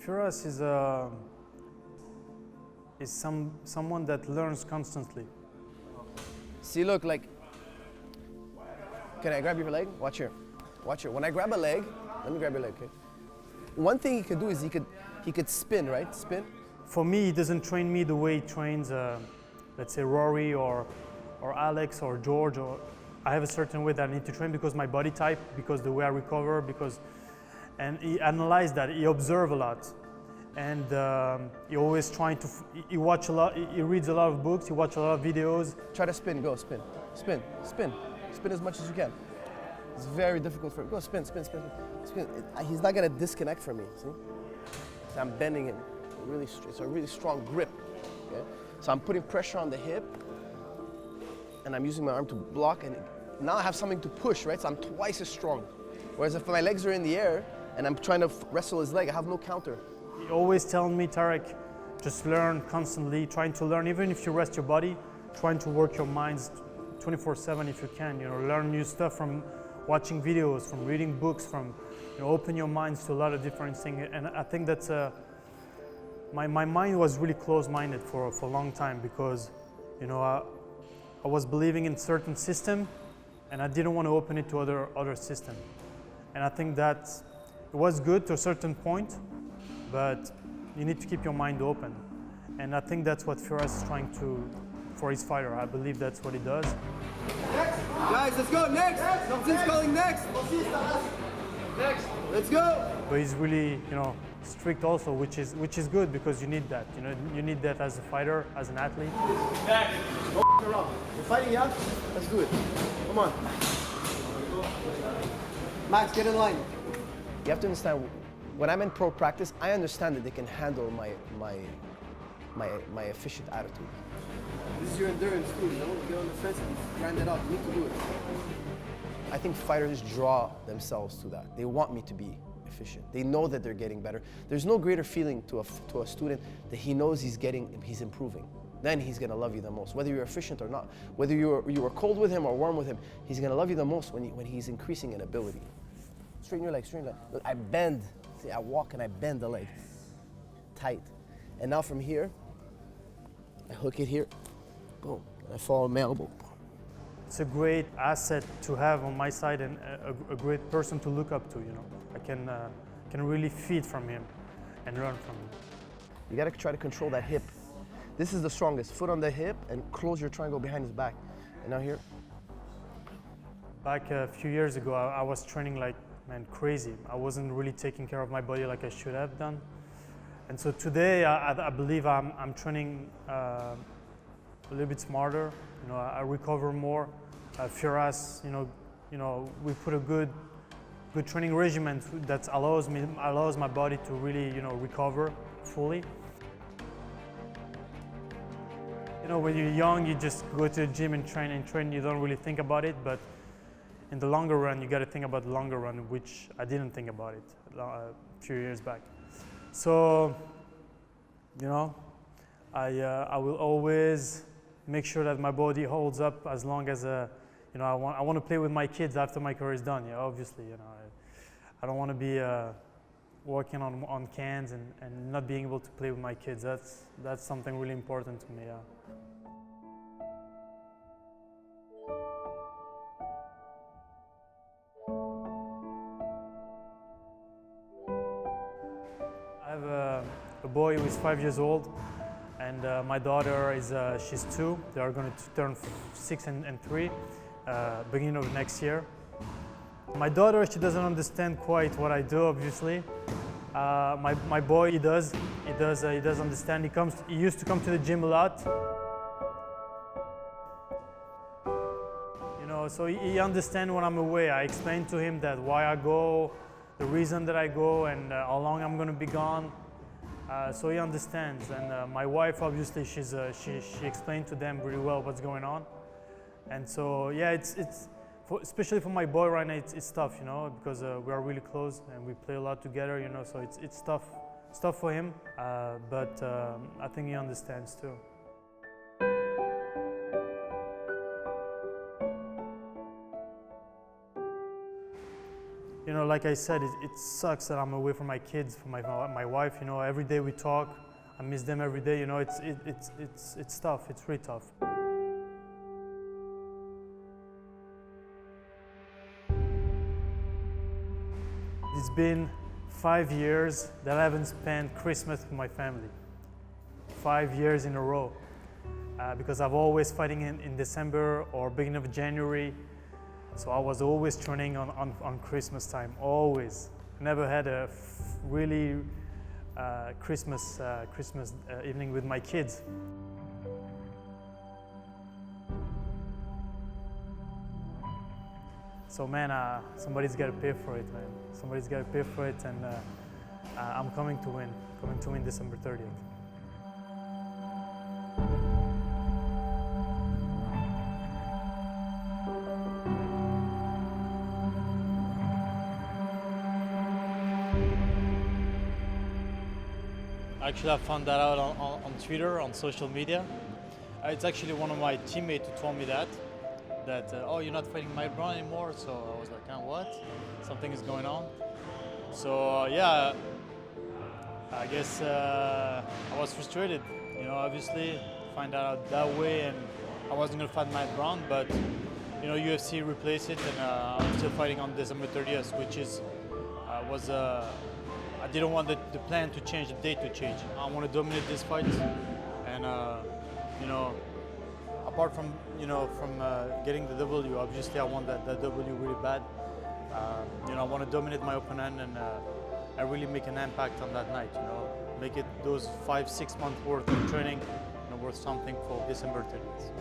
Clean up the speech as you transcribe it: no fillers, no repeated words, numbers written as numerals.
Firas is someone that learns constantly. See, look, like, can I grab your leg? Watch here. Watch here. When I grab a leg, let me grab your leg, okay? One thing he could do is he could spin, right? Spin. For me, he doesn't train me the way he trains, let's say, Rory or Alex or George. Or I have a certain way that I need to train because my body type, because the way I recover, and he analyzed that. He observed a lot, and he always trying to. He watch a lot. He reads a lot of books. He watch a lot of videos. Try to spin. Go spin, spin, spin, spin as much as you can. It's very difficult for him. Go spin, spin, spin, spin. He's not gonna disconnect from me. See? So I'm bending him. It's a really strong grip. Okay? So I'm putting pressure on the hip, and I'm using my arm to block, and now I have something to push, right? So I'm twice as strong. Whereas if my legs are in the air and I'm trying to wrestle his leg, I have no counter. He always telling me, Tarek, just learn constantly, trying to learn, even if you rest your body, trying to work your minds 24/7 if you can. You know, learn new stuff from watching videos, from reading books, from open your minds to a lot of different things. And I think that's my mind was really closed-minded for a long time because, I was believing in certain system, and I didn't want to open it to other system. And I think that it was good to a certain point, but you need to keep your mind open. And I think that's what Firas is trying to, for his fighter. I believe that's what he does. Next, guys, let's go next. Something's calling next. Next, let's go. But he's really, strict also, which is good because you need that. You need that as a fighter, as an athlete. Next. Around. We're fighting, yeah? Let's do it. Come on. Max, get in line. You have to understand, when I'm in pro practice, I understand that they can handle my efficient attitude. This is your endurance too, you get on the fence and grind it out. You need to do it. I think fighters draw themselves to that. They want me to be efficient. They know that they're getting better. There's no greater feeling to a student that he knows he's improving. Then he's gonna love you the most, whether you're efficient or not. Whether you were cold with him or warm with him, he's gonna love you the most when he's increasing in ability. Straighten your leg, straighten your leg. Look, I bend. See, I walk and I bend the leg. Tight. And now from here, I hook it here. Boom. And I follow my elbow. It's a great asset to have on my side and a great person to look up to. I can really feed from him and learn from him. You gotta try to control that hip. This is the strongest. Foot on the hip and close your triangle behind his back. And now here. Back a few years ago, I was training like, crazy. I wasn't really taking care of my body like I should have done. And so today, I believe I'm training a little bit smarter. I recover more. Firas, we put a good training regimen that allows my body to really, recover fully. When you're young, you just go to the gym and train. You don't really think about it, but in the longer run, you got to think about the longer run, which I didn't think about it a few years back. So, I will always make sure that my body holds up as long as, I want to play with my kids after my career is done. Yeah, obviously, I don't want to be working on cans and not being able to play with my kids. That's something really important to me. Yeah. I have a boy who is 5 years old, and my daughter is she's 2. They are going to turn 6 and 3 beginning of next year. My daughter, she doesn't understand quite what I do, obviously. My boy, he does understand. He used to come to the gym a lot. So he understands when I'm away. I explain to him that why I go, the reason that I go, and how long I'm going to be gone. So he understands. And my wife, obviously, she explained to them really well what's going on. And so, yeah, especially for my boy right now, it's tough, because we are really close and we play a lot together, so it's tough for him, but I think he understands too. You know, like I said, it sucks that I'm away from my kids, from my wife. You know, every day we talk. I miss them every day. You know, it's tough. It's really tough. It's been 5 years that I haven't spent Christmas with my family. 5 years in a row. Because I'm always fighting in December or beginning of January. So I was always training on Christmas time, always. Never had a really Christmas evening with my kids. So man, somebody's got to pay for it, man. Somebody's got to pay for it, and I'm coming to win December 30th. Actually, I found that out on Twitter, on social media. It's actually one of my teammates who told me that oh, you're not fighting Mike Brown anymore. So I was like, what? Something is going on. So yeah, I guess I was frustrated. You know, obviously, find out that way, and I wasn't gonna fight Mike Brown, but you know, UFC replaced it, and I'm still fighting on December 30th, which is I didn't want the plan to change, the date to change. I want to dominate this fight, and you know, apart from getting the W, obviously I want that W really bad. You know, I want to dominate my opponent and I really make an impact on that night. You know, make it those 5-6 months worth of training, you know, worth something for December 30th.